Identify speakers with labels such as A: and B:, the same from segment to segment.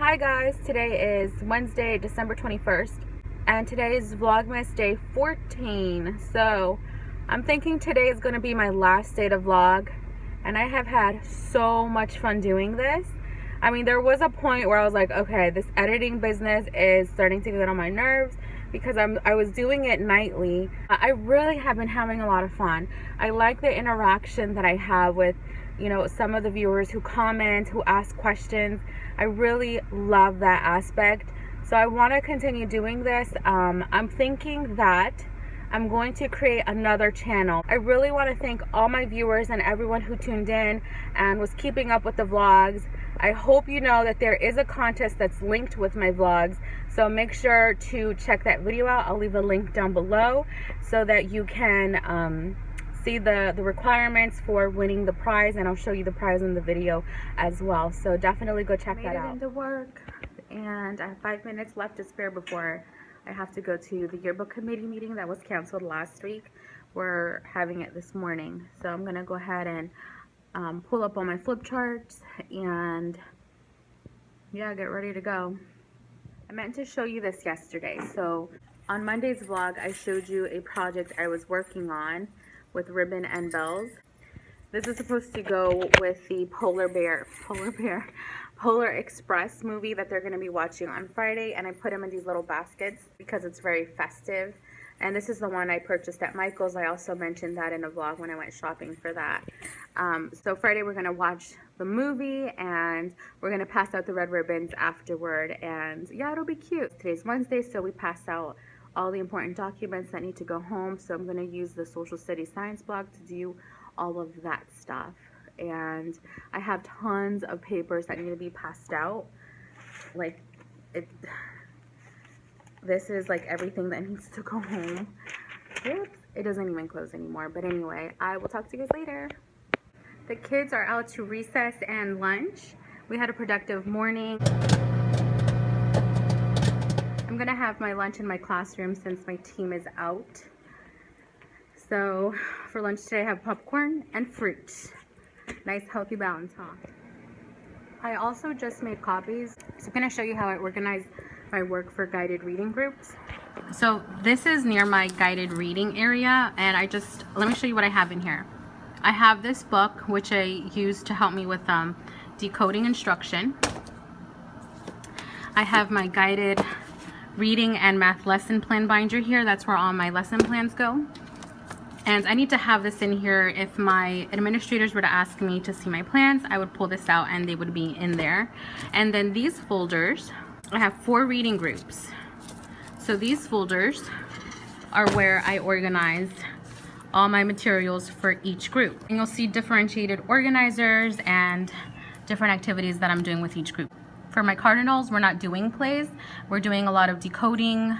A: Hi guys, today is Wednesday, December 21st, and today is Vlogmas day 14. So I'm thinking today is going to be my last day to vlog, and I have had so much fun doing this. I mean, there was a point where I was like, okay, this editing business is starting to get on my nerves because I was doing it nightly. I really have been having a lot of fun. I like the interaction that I have with, you know, some of the viewers who comment, who ask questions. I really love that aspect. So I want to continue doing this. I'm thinking that I'm going to create another channel. I really want to thank all my viewers and everyone who tuned in and was keeping up with the vlogs. I hope you know that there is a contest that's linked with my vlogs, so make sure to check that video out. I'll leave a link down below so that you can see the requirements for winning the prize, and I'll show you the prize in the video as well. So definitely go check that out. I made it into work, and I have 5 minutes left to spare before I have to go to the yearbook committee meeting that was canceled last week. We're having it this morning, so I'm gonna go ahead and pull up all my flip charts and yeah, get ready to go. I meant to show you this yesterday. So on Monday's vlog, I showed you a project I was working on with ribbon and bells. This is supposed to go with the Polar Express movie that they're going to be watching on Friday, and I put them in these little baskets because it's very festive. And this is the one I purchased at Michael's. I also mentioned that in a vlog when I went shopping for that. So Friday we're going to watch the movie, and we're going to pass out the red ribbons afterward, and yeah, it'll be cute. Today's Wednesday, so we pass out all the important documents that need to go home. So I'm going to use the social studies science blog to do all of that stuff. And I have tons of papers that need to be passed out. Like, this is like everything that needs to go home. Oops, it doesn't even close anymore. But anyway, I will talk to you guys later. The kids are out to recess and lunch. We had a productive morning. I'm gonna have my lunch in my classroom since my team is out. So for lunch today, I have popcorn and fruit. Nice healthy balance, huh? I also just made copies. So I'm gonna show you how I organize my work for guided reading groups. So this is near my guided reading area, and let me show you what I have in here. I have this book, which I use to help me with decoding instruction. I have my guided reading and math lesson plan binder here. That's where all my lesson plans go. And I need to have this in here. If my administrators were to ask me to see my plans, I would pull this out and they would be in there. And then these folders, I have 4 reading groups. So these folders are where I organize all my materials for each group. And you'll see differentiated organizers and different activities that I'm doing with each group. For my Cardinals, we're not doing plays. We're doing a lot of decoding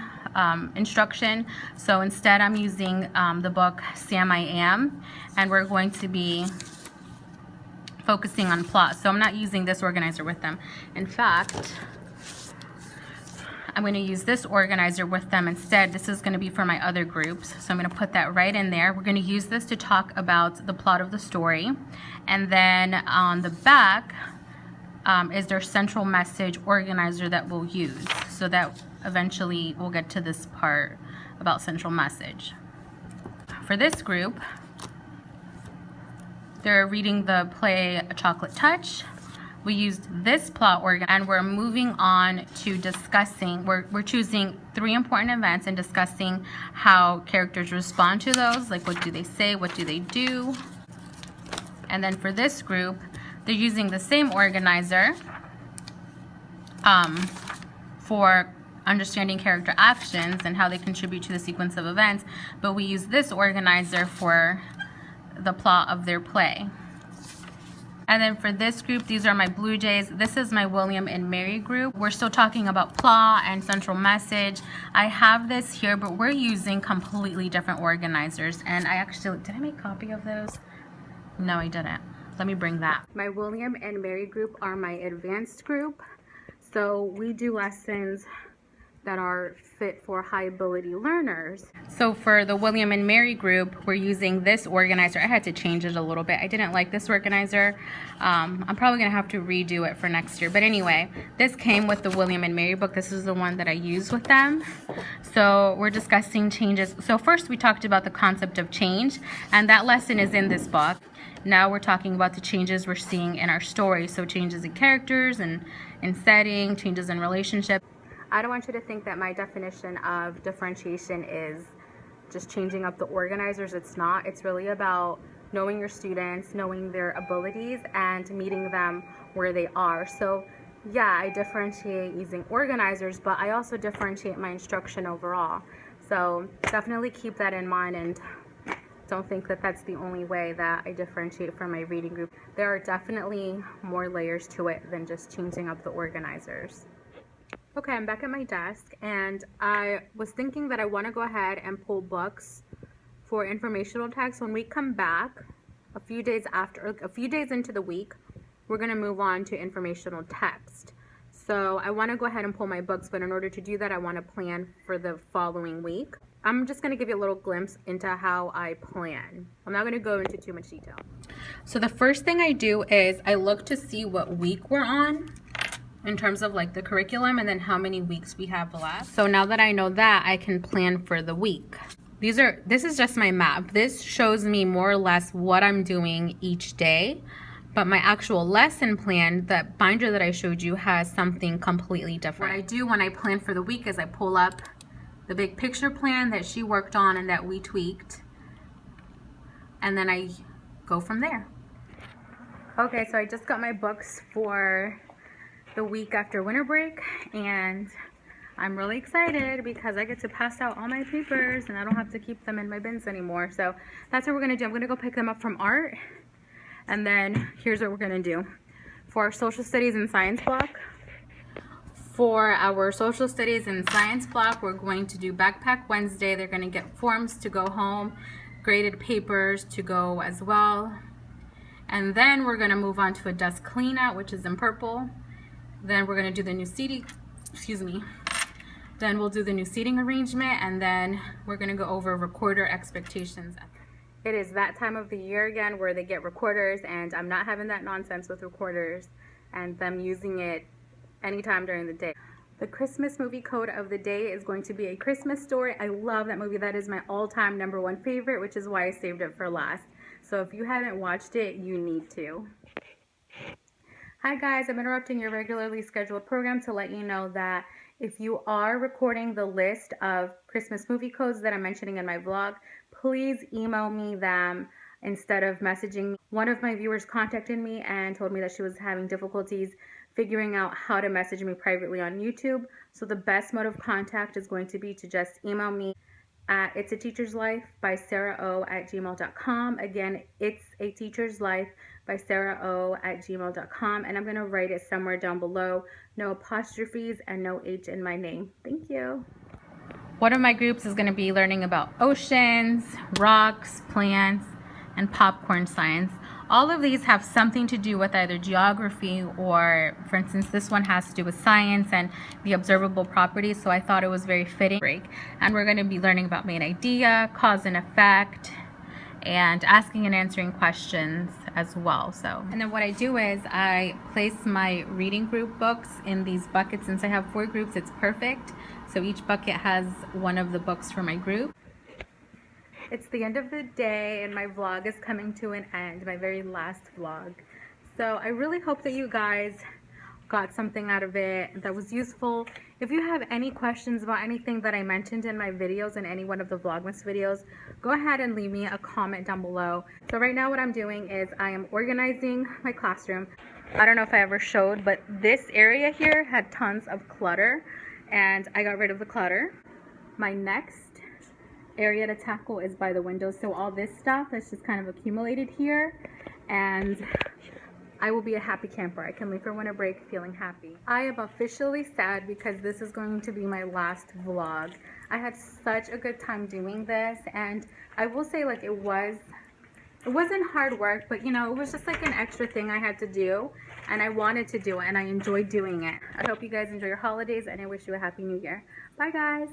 A: instruction. So instead, I'm using the book Sam I Am, and we're going to be focusing on plot. So I'm not using this organizer with them. In fact, I'm going to use this organizer with them instead. This is going to be for my other groups. So I'm going to put that right in there. We're going to use this to talk about the plot of the story. And then on the back is their central message organizer that we'll use. So that eventually we'll get to this part about central message. For this group, they're reading the play A Chocolate Touch. We used this plot organ, and we're moving on to discussing, we're choosing 3 important events and discussing how characters respond to those, like what do they say, what do they do. And then for this group, they're using the same organizer for understanding character actions and how they contribute to the sequence of events, but we use this organizer for the plot of their play. And then for this group, these are my Blue Jays. This is my William and Mary group. We're still talking about plot and central message. I have this here, but we're using completely different organizers. And I actually, did I make a copy of those? No, I didn't. Let me bring that. My William and Mary group are my advanced group. So we do lessons that are fit for high ability learners. So for the William and Mary group, we're using this organizer. I had to change it a little bit. I didn't like this organizer. I'm probably gonna have to redo it for next year. But anyway, this came with the William and Mary book. This is the one that I use with them. So we're discussing changes. So first we talked about the concept of change, and that lesson is in this book. Now we're talking about the changes we're seeing in our story. So changes in characters and in setting, changes in relationship. I don't want you to think that my definition of differentiation is just changing up the organizers. It's not. It's really about knowing your students, knowing their abilities, and meeting them where they are. So yeah, I differentiate using organizers, but I also differentiate my instruction overall. So definitely keep that in mind, and don't think that that's the only way that I differentiate from my reading group. There are definitely more layers to it than just changing up the organizers. Okay, I'm back at my desk, and I was thinking that I want to go ahead and pull books for informational text. When we come back a few days into the week, we're going to move on to informational text. So I want to go ahead and pull my books, but in order to do that, I want to plan for the following week. I'm just going to give you a little glimpse into how I plan. I'm not going to go into too much detail. So the first thing I do is I look to see what week we're on in terms of like the curriculum, and then how many weeks we have left. So now that I know that, I can plan for the week. This is just my map. This shows me more or less what I'm doing each day, but my actual lesson plan, that binder that I showed you, has something completely different. What I do when I plan for the week is I pull up the big picture plan that she worked on and that we tweaked, and then I go from there. Okay, so I just got my books for the week after winter break, and I'm really excited because I get to pass out all my papers and I don't have to keep them in my bins anymore. So that's what we're gonna do. I'm gonna go pick them up from art, and then here's what we're gonna do. For our social studies and science block, we're going to do Backpack Wednesday. They're gonna get forms to go home, graded papers to go as well. And then we're gonna move on to a desk clean out, which is in purple. Then we're going to do the new seating, Then we'll do the new seating arrangement, and then we're going to go over recorder expectations. It is that time of the year again where they get recorders, and I'm not having that nonsense with recorders and them using it anytime during the day. The Christmas movie code of the day is going to be A Christmas Story. I love that movie. That is my all-time #1 favorite, which is why I saved it for last. So if you haven't watched it, you need to. Hi guys, I'm interrupting your regularly scheduled program to let you know that if you are recording the list of Christmas movie codes that I'm mentioning in my vlog, please email me them instead of messaging me. One of my viewers contacted me and told me that she was having difficulties figuring out how to message me privately on YouTube. So the best mode of contact is going to be to just email me at itsateacherslife@sarah@gmail.com. Again, itsateacherslife@gmail.com, and I'm going to write it somewhere down below. No apostrophes and no H in my name. Thank you. One of my groups is going to be learning about oceans, rocks, plants, and popcorn science. All of these have something to do with either geography or, for instance, this one has to do with science and the observable properties, so I thought it was very fitting. And we're going to be learning about main idea, cause and effect, and asking and answering questions as well. And then what I do is I place my reading group books in these buckets. Since I have 4 groups, it's perfect. So each bucket has one of the books for my group. It's the end of the day and my vlog is coming to an end, my very last vlog. So I really hope that you guys got something out of it that was useful. If you have any questions about anything that I mentioned in my videos, in any one of the Vlogmas videos, go ahead and leave me a comment down below. So right now what I'm doing is I am organizing my classroom. I don't know if I ever showed, but this area here had tons of clutter and I got rid of the clutter. My next area to tackle is by the windows, so all this stuff is just kind of accumulated here, and I will be a happy camper. I can leave for winter break feeling happy. I am officially sad because this is going to be my last vlog. I had such a good time doing this, and I will say, like, it wasn't hard work, but you know, it was just like an extra thing I had to do, and I wanted to do it, and I enjoyed doing it. I hope you guys enjoy your holidays, and I wish you a happy new year. Bye guys.